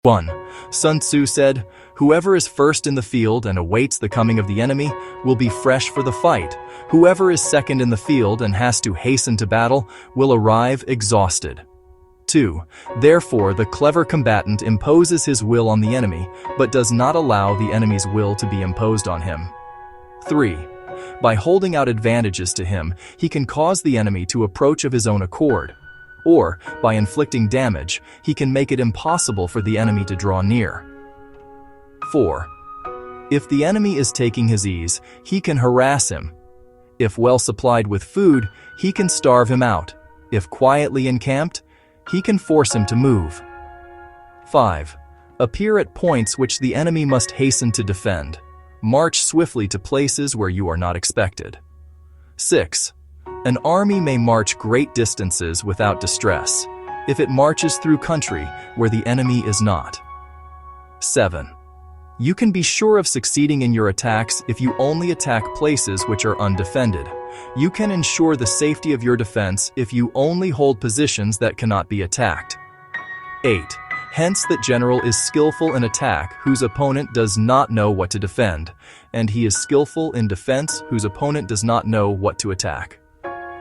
1. Sun Tzu said, "Whoever is first in the field and awaits the coming of the enemy will be fresh for the fight. Whoever is second in the field and has to hasten to battle will arrive exhausted." 2. Therefore, the clever combatant imposes his will on the enemy, but does not allow the enemy's will to be imposed on him. 3. By holding out advantages to him, he can cause the enemy to approach of his own accord. Or, by inflicting damage, he can make it impossible for the enemy to draw near. 4. If the enemy is taking his ease, he can harass him. If well supplied with food, he can starve him out. If quietly encamped, he can force him to move. 5. Appear at points which the enemy must hasten to defend. March swiftly to places where you are not expected. 6. An army may march great distances without distress, if it marches through country where the enemy is not. 7. You can be sure of succeeding in your attacks if you only attack places which are undefended. You can ensure the safety of your defense if you only hold positions that cannot be attacked. 8. Hence that general is skillful in attack whose opponent does not know what to defend, and he is skillful in defense whose opponent does not know what to attack.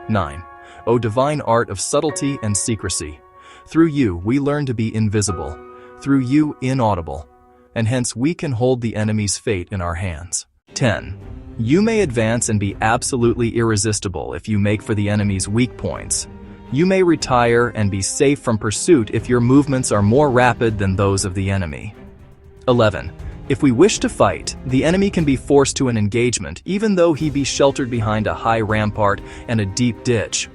9. O divine art of subtlety and secrecy! Through you we learn to be invisible, through you inaudible, and hence we can hold the enemy's fate in our hands. 10. You may advance and be absolutely irresistible if you make for the enemy's weak points. You may retire and be safe from pursuit if your movements are more rapid than those of the enemy. 11. If we wish to fight, the enemy can be forced to an engagement even though he be sheltered behind a high rampart and a deep ditch.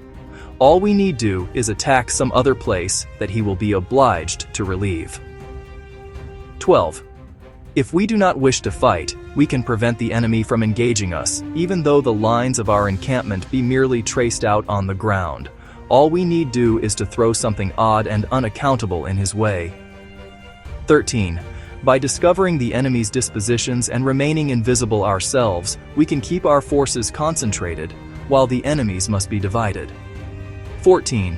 All we need do is attack some other place that he will be obliged to relieve. 12. If we do not wish to fight, we can prevent the enemy from engaging us, even though the lines of our encampment be merely traced out on the ground. All we need do is to throw something odd and unaccountable in his way. 13. By discovering the enemy's dispositions and remaining invisible ourselves, we can keep our forces concentrated, while the enemy's must be divided. 14.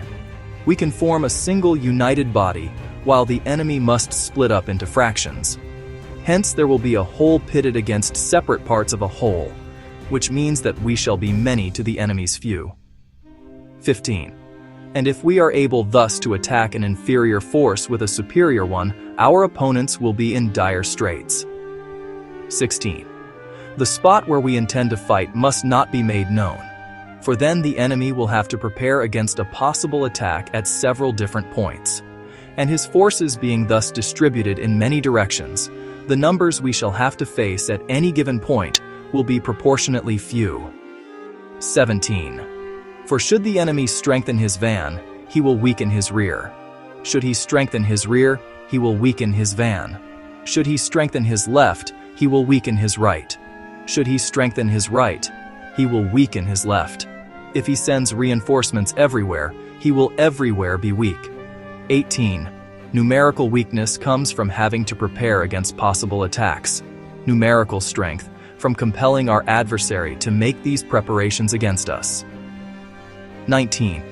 We can form a single united body, while the enemy must split up into fractions. Hence there will be a whole pitted against separate parts of a whole, which means that we shall be many to the enemy's few. 15. And if we are able thus to attack an inferior force with a superior one, our opponents will be in dire straits. 16. The spot where we intend to fight must not be made known, for then the enemy will have to prepare against a possible attack at several different points, and his forces being thus distributed in many directions, the numbers we shall have to face at any given point will be proportionately few. 17. For should the enemy strengthen his van, he will weaken his rear. Should he strengthen his rear, he will weaken his van. Should he strengthen his left, he will weaken his right. Should he strengthen his right, he will weaken his left. If he sends reinforcements everywhere, he will everywhere be weak. 18. Numerical weakness comes from having to prepare against possible attacks. Numerical strength from compelling our adversary to make these preparations against us. 19.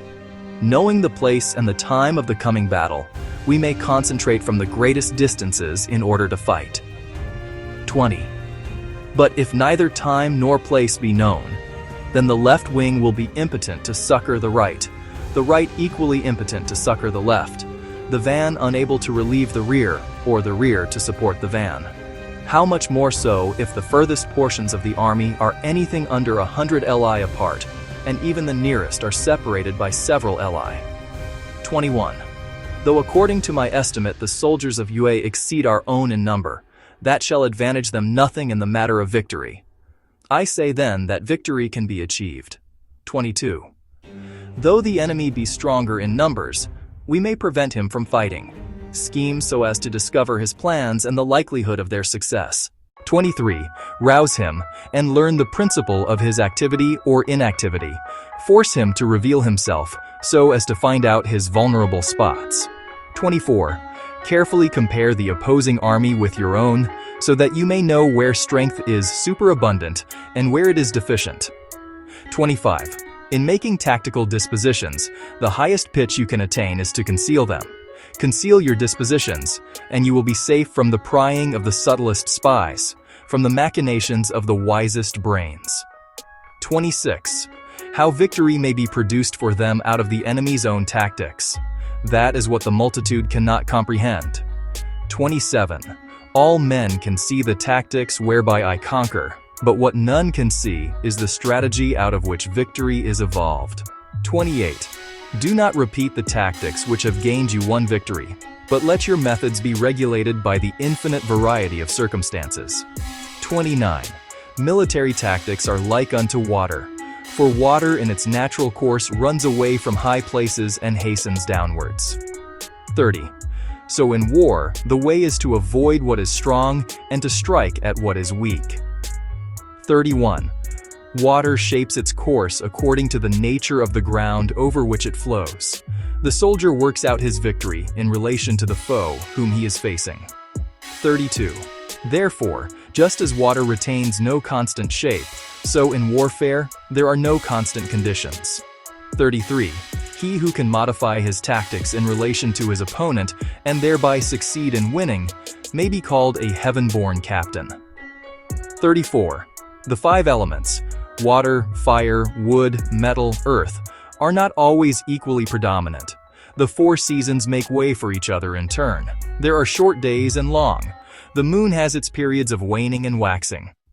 Knowing the place and the time of the coming battle, we may concentrate from the greatest distances in order to fight. 20. But if neither time nor place be known, then the left wing will be impotent to succor the right equally impotent to succor the left, the van unable to relieve the rear, or the rear to support the van. How much more so if the furthest portions of the army are anything under 100 li apart, and even the nearest are separated by several li. 21. Though according to my estimate the soldiers of UA exceed our own in number, that shall advantage them nothing in the matter of victory. I say then that victory can be achieved. 22. Though the enemy be stronger in numbers, we may prevent him from fighting, scheme so as to discover his plans and the likelihood of their success. 23. Rouse him and learn the principle of his activity or inactivity. Force him to reveal himself so as to find out his vulnerable spots. 24. Carefully compare the opposing army with your own so that you may know where strength is superabundant and where it is deficient. 25. In making tactical dispositions, the highest pitch you can attain is to conceal them. Conceal your dispositions, and you will be safe from the prying of the subtlest spies, from the machinations of the wisest brains. 26. How victory may be produced for them out of the enemy's own tactics. That is what the multitude cannot comprehend. 27. All men can see the tactics whereby I conquer, but what none can see is the strategy out of which victory is evolved. 28. Do not repeat the tactics which have gained you one victory, but let your methods be regulated by the infinite variety of circumstances. 29. Military tactics are like unto water, for water in its natural course runs away from high places and hastens downwards. 30. So in war, the way is to avoid what is strong and to strike at what is weak. 31. Water shapes its course according to the nature of the ground over which it flows. The soldier works out his victory in relation to the foe whom he is facing. 32. Therefore, just as water retains no constant shape, so in warfare, there are no constant conditions. 33. He who can modify his tactics in relation to his opponent and thereby succeed in winning may be called a heaven-born captain. 34. The five elements, water, fire, wood, metal, earth, are not always equally predominant. The four seasons make way for each other in turn. There are short days and long. The moon has its periods of waning and waxing.